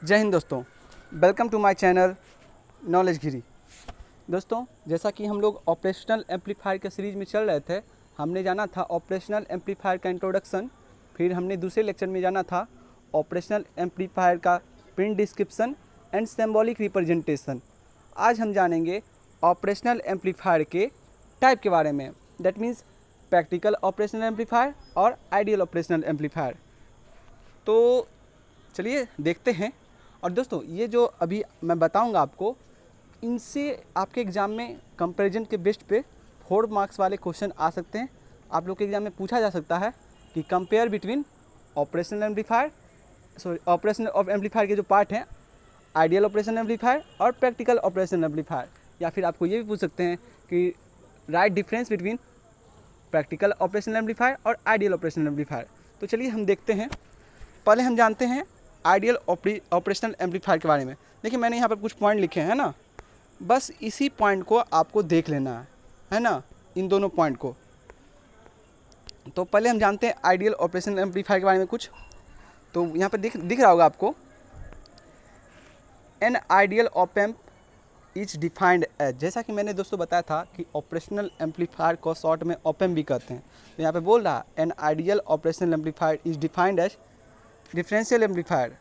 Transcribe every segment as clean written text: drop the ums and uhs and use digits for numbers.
जय हिंद दोस्तों, welcome to my channel knowledge Giri. दोस्तों, जैसा कि हम लोग ऑपरेशनल एम्पलीफायर के सीरीज़ में चल रहे थे, हमने जाना था ऑपरेशनल एम्पलीफायर का इंट्रोडक्शन, फिर हमने दूसरे लेक्चर में जाना था ऑपरेशनल एम्पलीफायर का print description and symbolic representation. आज हम जानेंगे ऑपरेशनल एम्पलीफायर के टाइप के बारे में, that means practical operational amplifier और आइडियल ऑपरेशनल एम्पलीफायर। तो चलिए देखते हैं। और दोस्तों, ये जो अभी मैं बताऊंगा आपको, इनसे आपके एग्ज़ाम में कंपैरिजन के बेस्ट पे 4 मार्क्स वाले क्वेश्चन आ सकते हैं। आप लोग के एग्ज़ाम में पूछा जा सकता है कि कंपेयर बिटवीन ऑपरेशनल एम्पलीफायर के जो पार्ट हैं, आइडियल ऑपरेशनल एम्पलीफायर और प्रैक्टिकल ऑपरेशनल एम्पलीफायर। या फिर आपको ये भी पूछ सकते हैं कि right difference between practical operational amplifier और आइडियल ऑपरेशनल एम्पलीफायर। तो चलिए हम देखते हैं। पहले हम जानते हैं आइडियल ऑपरेशनल एम्पलीफायर के बारे में। देखिए, मैंने यहाँ पर कुछ पॉइंट लिखे हैं ना, बस इसी पॉइंट को आपको देख लेना है ना, इन दोनों पॉइंट को। तो पहले हम जानते हैं आइडियल ऑपरेशनल एम्पलीफायर के बारे में कुछ। तो यहाँ पर दिख रहा होगा आपको, an ideal op amp is defined as. जैसा कि मैंने दोस्तों बताया था कि ऑपरेशनल एम्पलीफायर को शॉर्ट में ऑप एम्प भी कहते हैं। तो यहाँ पे बोल रहा है an ideal operational amplifier is defined as differential amplifier.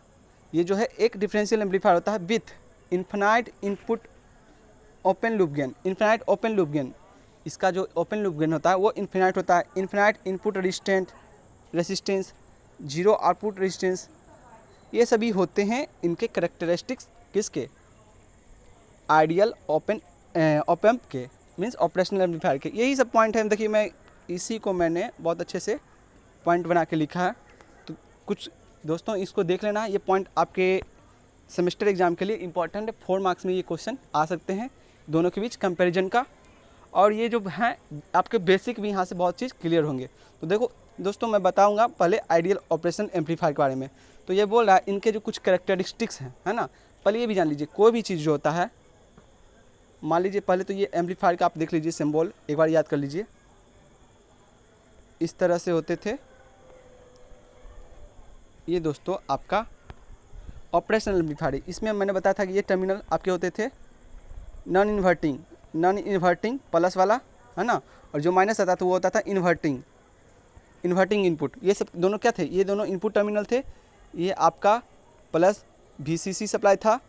ये जो है एक डिफरेंशियल एम्पलीफायर होता है with infinite input open loop gain. Infinite open loop gain, इसका जो ओपन लूप गेन होता है वो इन्फिनाइट होता है। Infinite input resistance, zero output resistance, ये सभी होते हैं इनके करेक्टरिस्टिक्स किसके, आइडियल ऑप एम्प के, मीन्स ऑपरेशनल एम्पलीफायर के। यही सब पॉइंट है। देखिए, मैं इसी को मैंने बहुत अच्छे से पॉइंट बना के लिखा है। तो कुछ दोस्तों इसको देख लेना, ये पॉइंट आपके सेमेस्टर एग्जाम के लिए इंपॉर्टेंट है। 4 मार्क्स में ये क्वेश्चन आ सकते हैं दोनों के बीच कंपैरिजन का। और ये जो हैं आपके बेसिक भी यहाँ से बहुत चीज़ क्लियर होंगे। तो देखो दोस्तों, मैं बताऊंगा पहले आइडियल ऑपरेशन एम्पलीफायर के बारे में। तो ये बोल रहा है इनके जो कुछ कैरेक्टरिस्टिक्स हैं, है ना। पहले ये भी जान लीजिए, कोई भी चीज़ जो होता है, मान लीजिए पहले तो ये एम्पलीफायर का आप देख लीजिए सिंबल, एक बार याद कर लीजिए। इस तरह से होते थे ये दोस्तों आपका ऑपरेशनल एम्पलीफायर। इसमें मैंने बताया था कि ये टर्मिनल आपके होते थे नॉन इन्वर्टिंग प्लस वाला, है ना, और जो माइनस आता था वो होता था इन्वर्टिंग इनपुट। ये सब दोनों क्या थे, ये दोनों इनपुट टर्मिनल थे। ये आपका प्लस VCC सप्लाई था,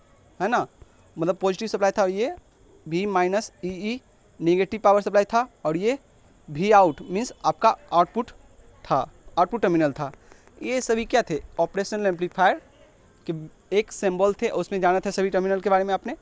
है ना, मतलब पॉजिटिव सप्लाई था, और ये V minus EE negative power supply था, और ये V आउट मीन्स आपका आउटपुट था, आउटपुट टर्मिनल था। ये सभी क्या थे, ऑपरेशनल एम्पलीफायर के एक सिंबल थे। उसमें जाना था सभी टर्मिनल के बारे में आपने।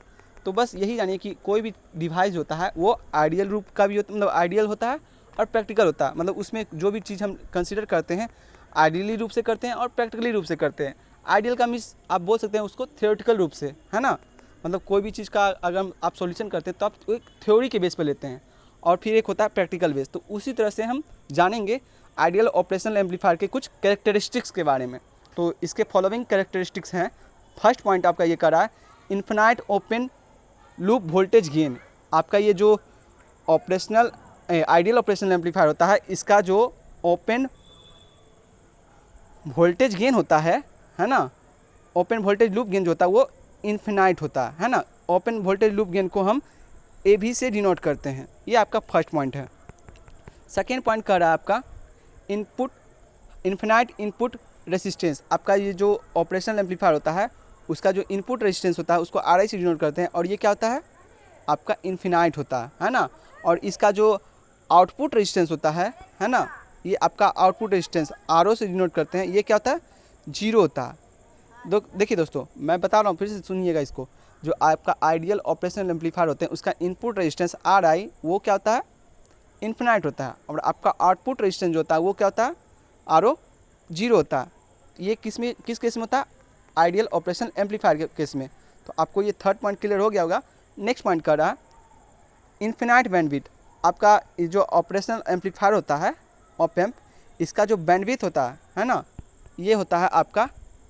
तो बस यही जानिए कि कोई भी डिवाइस होता है वो आइडियल रूप का भी होता, मतलब आइडियल होता है और प्रैक्टिकल होता है। मतलब उसमें जो भी चीज़ हम कंसीडर करते हैं आइडियली रूप से करते हैं और प्रैक्टिकली रूप से करते हैं। आइडियल का मीन्स आप बोल सकते हैं उसको थियोरेटिकल रूप से, है ना, मतलब कोई भी चीज़ का अगर आप सॉल्यूशन करते हैं तो आप एक थ्योरी के बेस पर लेते हैं, और फिर एक होता है प्रैक्टिकल बेस। तो उसी तरह से हम जानेंगे आइडियल ऑपरेशनल एम्पलीफायर के कुछ कैरेक्टरिस्टिक्स के बारे में। तो इसके फॉलोइंग कैरेक्टरिस्टिक्स हैं। फर्स्ट पॉइंट आपका ये कर रहा है infinite open loop voltage gain. आपका ये जो ऑपरेशनल आइडियल ऑपरेशनल एम्पलीफायर होता है, इसका जो ओपन वोल्टेज गेन होता है ना, ओपन वोल्टेज लूप गेन जो होता है वो इन्फिनाइट होता है ना। ओपन वोल्टेज लूप गेन को हम AB से डिनोट करते हैं। ये आपका फर्स्ट पॉइंट है। सेकेंड पॉइंट कर रहा है आपका इन्फिनाइट इनपुट रेजिस्टेंस। आपका ये जो ऑपरेशनल एम्पलीफायर होता है उसका जो इनपुट रेजिस्टेंस होता है उसको RI से डिनोट करते हैं, और ये क्या होता है आपका इन्फिनाइट होता है ना। और इसका जो आउटपुट रेजिस्टेंस होता है ना, ये आपका आउटपुट रेजिस्टेंस RO से डिनोट करते हैं, ये क्या होता है, जीरो होता है। देखिए दोस्तों, मैं बता रहा हूँ, फिर से सुनिएगा इसको। जो आपका आइडियल ऑपरेशनल एम्पलीफायर होते हैं उसका इनपुट रेजिस्टेंस RI वो क्या होता है, इन्फिनाइट होता है, और आपका आउटपुट रेजिस्टेंस जो होता है वो क्या होता है, RO जीरो होता है। ये किस केस में होता है, आइडियल ऑपरेशनल एम्पलीफायर के केस में। तो आपको ये थर्ड पॉइंट क्लियर हो गया होगा। नेक्स्ट पॉइंट कर रहा है इन्फिनाइट बैंडविड्थ। आपका जो ऑपरेशनल एम्पलीफायर होता है ऑप एम्प, इसका जो बैंडविड्थ होता है ना, ये होता है आपका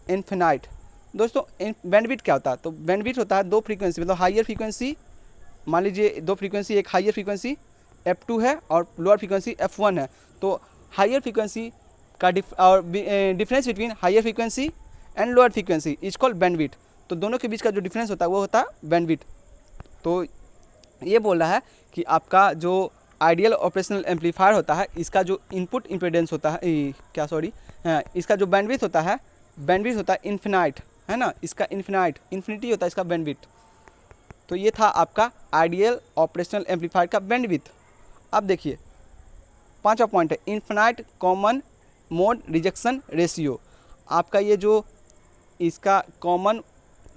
इन्फिनाइट। दोस्तों बैंडविड्थ क्या होता है, तो बैंडविड्थ होता है दो फ्रीक्वेंसी, मतलब हायर फ्रीक्वेंसी, मान लीजिए दो फ्रीक्वेंसी, एक हायर फ्रीक्वेंसी F2 है और लोअर फ्रीक्वेंसी F1 है। तो हायर फ्रीक्वेंसी का difference between higher frequency and lower frequency is called bandwidth. तो दोनों के बीच का जो डिफरेंस होता है वो होता है बैंडविड्थ। तो ये बोल रहा है कि आपका जो आइडियल ऑपरेशनल एम्पलीफायर होता है, इसका जो इनपुट इम्पीडेंस होता है इसका जो बैंडविड्थ होता है इन्फिनाइट, है ना, इसका इन्फिनिटी होता है इसका बैंडविड्थ। तो ये था आपका आइडियल ऑपरेशनल एम्पलीफायर का बैंडविड्थ। अब देखिए 5वां पॉइंट है infinite common mode rejection ratio. आपका ये जो इसका कॉमन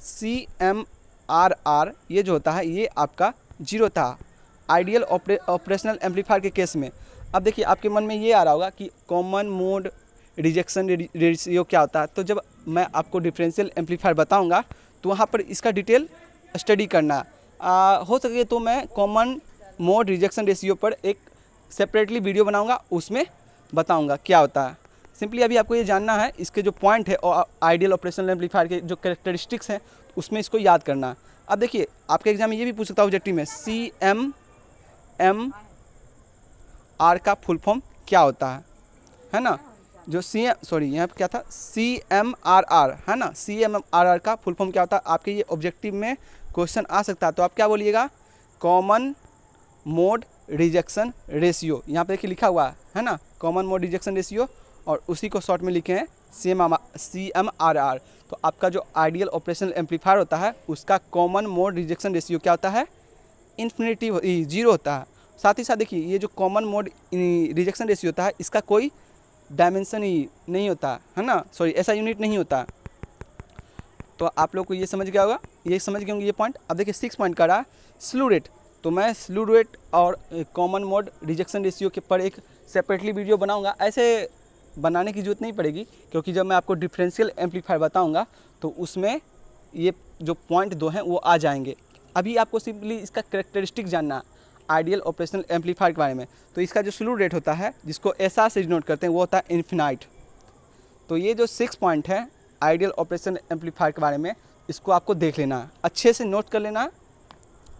CMRR ये जो होता है ये आपका 0 था आइडियल ऑपरेशनल एम्पलीफायर के केस में। अब देखिए आपके मन में ये आ रहा होगा कि कॉमन मोड रिजेक्शन रेशियो क्या होता है। तो जब मैं आपको डिफरेंशियल एम्पलीफायर बताऊंगा तो वहाँ पर इसका डिटेल स्टडी करना हो सके तो मैं कॉमन मोड रिजेक्शन रेशियो पर एक सेपरेटली वीडियो बनाऊंगा, उसमें बताऊंगा क्या होता है। सिंपली अभी आपको ये जानना है इसके जो पॉइंट है और आइडियल ऑपरेशनल एम्पलीफायर के जो कैरेक्टरिस्टिक्स हैं उसमें इसको याद करना है। अब देखिए आपके एग्जाम में ये भी पूछ सकता है ऑब्जेक्टिव में CMMR का फुल फॉर्म क्या होता है ना, जो यहाँ पे क्या था CMRR है ना, CMRR का फुल फॉर्म क्या होता है आपके ये ऑब्जेक्टिव में क्वेश्चन आ सकता है। तो आप क्या बोलिएगा, कॉमन मोड रिजेक्शन रेशियो, यहाँ पे देखिए लिखा हुआ है ना कॉमन मोड रिजेक्शन रेशियो, और उसी को शॉर्ट में लिखे हैं CMRR। तो आपका जो आइडियल ऑपरेशनल एम्पलीफायर होता है उसका कॉमन मोड रिजेक्शन रेशियो क्या होता है, इन्फिनिटी 0 होता है। साथ ही साथ देखिए ये जो कॉमन मोड रिजेक्शन रेशियो होता है इसका कोई डायमेंशन ही नहीं होता है ना, सॉरी ऐसा यूनिट नहीं होता। तो आप लोग को ये समझ गया होगा, ये समझ गए होंगे ये पॉइंट। अब देखिए 6 पॉइंट का रहा स्लू रेट। तो मैं स्लू रेट और कॉमन मोड रिजेक्शन रेशियो के पर एक सेपरेटली वीडियो बनाऊंगा। ऐसे बनाने की जरूरत नहीं पड़ेगी क्योंकि जब मैं आपको डिफरेंशियल एम्पलीफायर बताऊंगा तो उसमें ये जो पॉइंट 2 हैं वो आ जाएंगे। अभी आपको सिंपली इसका कैरेक्टरिस्टिक जानना है आइडियल ऑपरेशनल एम्पलीफायर के बारे में। तो इसका जो स्लू रेट होता है जिसको SR से डिनोट करते हैं वो होता है इन्फिनाइट। तो ये जो 6 पॉइंट है आइडियल ऑपरेशनल एम्पलीफायर के बारे में, इसको आपको देख लेना है, अच्छे से नोट कर लेना है।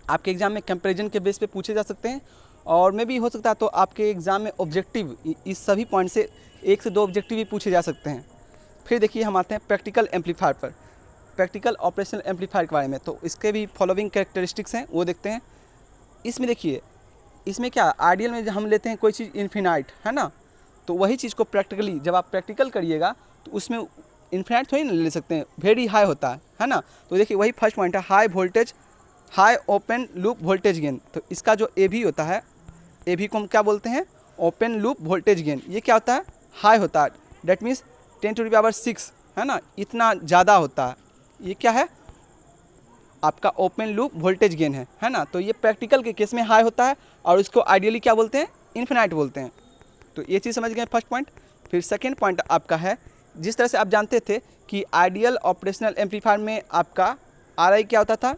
आपके एग्जाम में कंपैरिजन के बेस पे पूछे जा सकते हैं, और में भी हो सकता है तो आपके एग्जाम में ऑब्जेक्टिव इस सभी पॉइंट से 1 से 2 ऑब्जेक्टिव भी पूछे जा सकते हैं। फिर देखिए हम आते हैं प्रैक्टिकल एम्पलीफायर पर, प्रैक्टिकल ऑपरेशनल एम्पलीफायर के बारे में। तो इसके भी फॉलोइंग कैरेक्टरिस्टिक्स हैं वो देखते हैं। इसमें देखिए इसमें क्या आइडियल में हम लेते हैं कोई चीज़ इन्फिनाइट है ना, तो वही चीज़ को प्रैक्टिकली जब आप प्रैक्टिकल करिएगा तो उसमें इन्फिनाइट थोड़ी ना ले सकते हैं, वेरी हाई होता है ना। तो देखिए वही फर्स्ट पॉइंट है high voltage, high open loop voltage gain. तो इसका जो AV होता है, AV को हम क्या बोलते हैं, ओपन लूप वोल्टेज गेन। ये क्या होता है, हाई होता है, डेट मीन्स 10⁶ है ना, इतना ज़्यादा होता है। ये क्या है आपका ओपन लूप वोल्टेज गेन है ना। तो ये प्रैक्टिकल के केस में हाई होता है और इसको आइडियली क्या बोलते हैं, इन्फिनाइट बोलते हैं। तो ये चीज़ समझ गए फर्स्ट पॉइंट। फिर सेकेंड पॉइंट आपका है, जिस तरह से आप जानते थे कि आइडियल ऑपरेशनल एम्पलीफायर में आपका RI क्या होता था,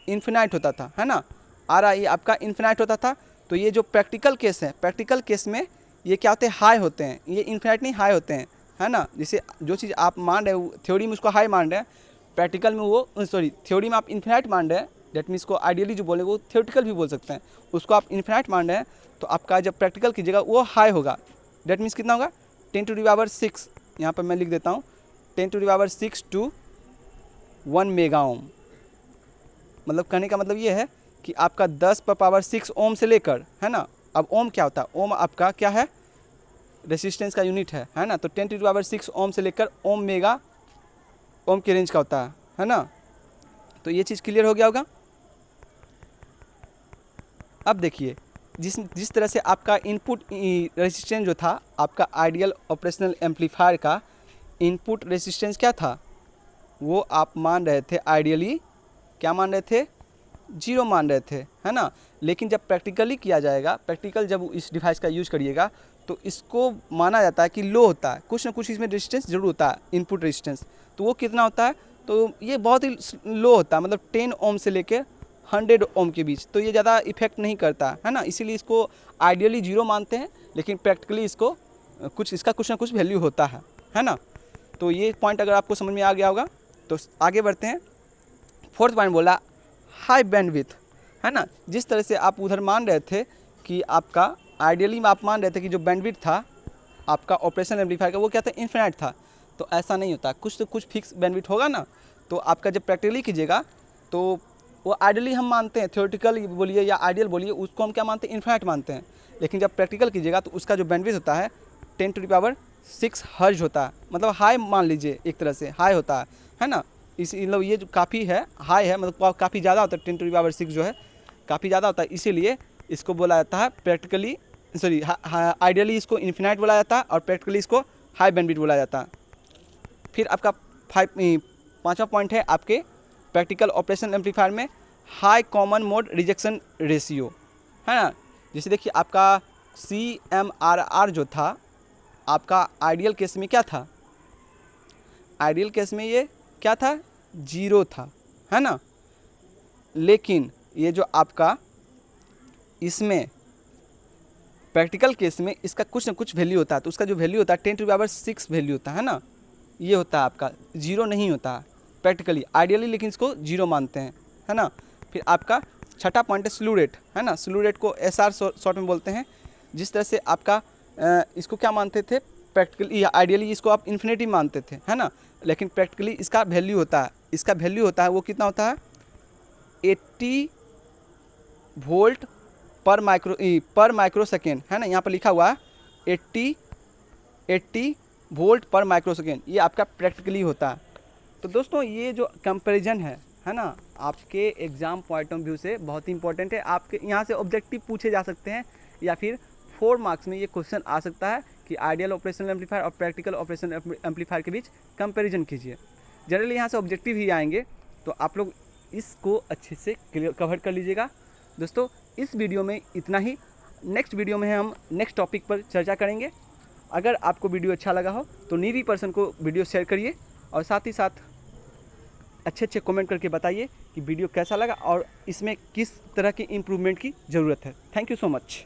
इन्फिनाइट होता था है ना, RI आपका इन्फिनाइट होता था। तो ये जो प्रैक्टिकल केस है, प्रैक्टिकल केस में ये क्या होते हैं, हाई होते हैं, ये इन्फिनाइट नहीं हाई होते हैं है ना। जैसे जो चीज़ आप मान रहे हो थ्योरी में उसको हाई मान रहे हैं, प्रैक्टिकल में वो थ्योरी में आप इन्फिनाइट मान रहे हैं, डेट मीन्स को आइडियली जो बोले वो थ्योरेटिकल भी बोल सकते हैं, उसको आप इन्फिनाइट मान रहे हैं। तो आपका जब प्रैक्टिकल कीजिएगा वो हाई होगा, डेट मीन्स कितना होगा 10⁶, यहाँ पर मैं लिख देता हूँ 10⁶ to 1 मेगा ओम। मतलब कहने का मतलब ये है कि आपका 10⁶ ओम से लेकर है ना, अब ओम क्या होता है, ओम आपका क्या है, रेसिस्टेंस का यूनिट है ना। तो 10⁶ ओम से लेकर ओम मेगा ओम के रेंज का होता है ना। तो ये चीज़ क्लियर हो गया होगा। अब देखिए जिस तरह से आपका इनपुट रेजिस्टेंस जो था आपका आइडियल ऑपरेशनल एम्पलीफायर का इनपुट रेजिस्टेंस क्या था, वो आप मान रहे थे आइडियली क्या मान रहे थे, 0 मान रहे थे है ना। लेकिन जब प्रैक्टिकली किया जाएगा, प्रैक्टिकल जब इस डिवाइस का यूज करिएगा तो इसको माना जाता है कि लो होता है, कुछ ना कुछ इसमें रेजिस्टेंस जरूर होता है, इनपुट रेजिस्टेंस। तो वो कितना होता है, तो ये बहुत ही लो होता है, मतलब 10 ओम से लेके 100 ओम के बीच। तो ये ज़्यादा इफेक्ट नहीं करता है ना, इसीलिए इसको आइडियली 0 मानते हैं, लेकिन प्रैक्टिकली इसको इसका कुछ ना कुछ वैल्यू होता है ना। तो ये पॉइंट अगर आपको समझ में आ गया होगा तो आगे बढ़ते हैं। फोर्थ पॉइंट बोला हाई बैंडविड्थ है ना। जिस तरह से आप उधर मान रहे थे कि आपका आइडियली में आप मान रहे थे कि जो बैंडविड्थ था आपका ऑपरेशन एम्पलीफायर का वो क्या था, इन्फिनाइट था। तो ऐसा नहीं होता, कुछ तो कुछ फिक्स बैंडविड्थ होगा ना। तो आपका जब प्रैक्टिकली कीजिएगा तो वो आइडियली हम मानते हैं, थ्योरेटिकल बोलिए या आइडियल बोलिए, उसको हम क्या मानते हैं, इन्फिनाइट मानते हैं। लेकिन जब प्रैक्टिकल कीजिएगा तो उसका जो बैंडविड्थ होता है 10⁻6 हर्ट्ज होता है, मतलब हाई मान लीजिए, एक तरह से हाई होता है ना। इसी मतलब ये जो काफ़ी है हाई है, मतलब काफ़ी ज़्यादा होता है, 10⁻6 जो है काफ़ी ज़्यादा होता है, इसीलिए इसको बोला जाता है प्रैक्टिकली, सॉरी आइडियली इसको इन्फिनाइट बोला जाता है और प्रैक्टिकली इसको हाई बैंडविड्थ बोला जाता है। फिर आपका 5वां पॉइंट है आपके प्रैक्टिकल ऑपरेशन एम्पलीफायर में high common mode rejection ratio, है ना। जैसे देखिए आपका CMRR जो था आपका आइडियल केस में क्या था, आइडियल केस में ये क्या था, 0 था, है ना। लेकिन ये जो आपका इसमें प्रैक्टिकल केस में इसका कुछ ना कुछ वैल्यू होता है, तो उसका जो वैल्यू होता है 10⁻6 वैल्यू होता है ना, ये होता है आपका, 0 नहीं होता प्रैक्टिकली, आइडियली लेकिन इसको 0 मानते हैं, है ना। फिर आपका 6वां पॉइंट है स्लू रेट, है ना। स्लू रेट को SR शॉर्ट में बोलते हैं। जिस तरह से आपका इसको क्या मानते थे प्रैक्टिकली या आइडियली, इसको आप इन्फिनिटी मानते थे, है ना। लेकिन प्रैक्टिकली इसका वैल्यू होता है, इसका वैल्यू होता है वो कितना होता है 80 वोल्ट पर माइक्रो सेकेंड, है ना। यहाँ पर लिखा हुआ है 80 वोल्ट पर माइक्रो सेकेंड, ये आपका प्रैक्टिकली होता है। तो दोस्तों ये जो कंपैरिजन है ना, आपके एग्ज़ाम पॉइंट ऑफ व्यू से बहुत ही इंपॉर्टेंट है। आपके यहाँ से ऑब्जेक्टिव पूछे जा सकते हैं या फिर 4 मार्क्स में ये क्वेश्चन आ सकता है कि आइडियल ऑपरेशनल एम्पलीफायर और प्रैक्टिकल ऑपरेशनल एम्पलीफायर के बीच कंपैरिजन कीजिए। जनरली यहाँ से ऑब्जेक्टिव ही आएंगे, तो आप लोग इसको अच्छे से कवर कर लीजिएगा। दोस्तों इस वीडियो में इतना ही, नेक्स्ट वीडियो में हम नेक्स्ट टॉपिक पर चर्चा करेंगे। अगर आपको वीडियो अच्छा लगा हो तो नीडी पर्सन को वीडियो शेयर करिए और साथ ही साथ अच्छे कमेंट करके बताइए कि वीडियो कैसा लगा और इसमें किस तरह के इम्प्रूवमेंट की ज़रूरत है। Thank you so much.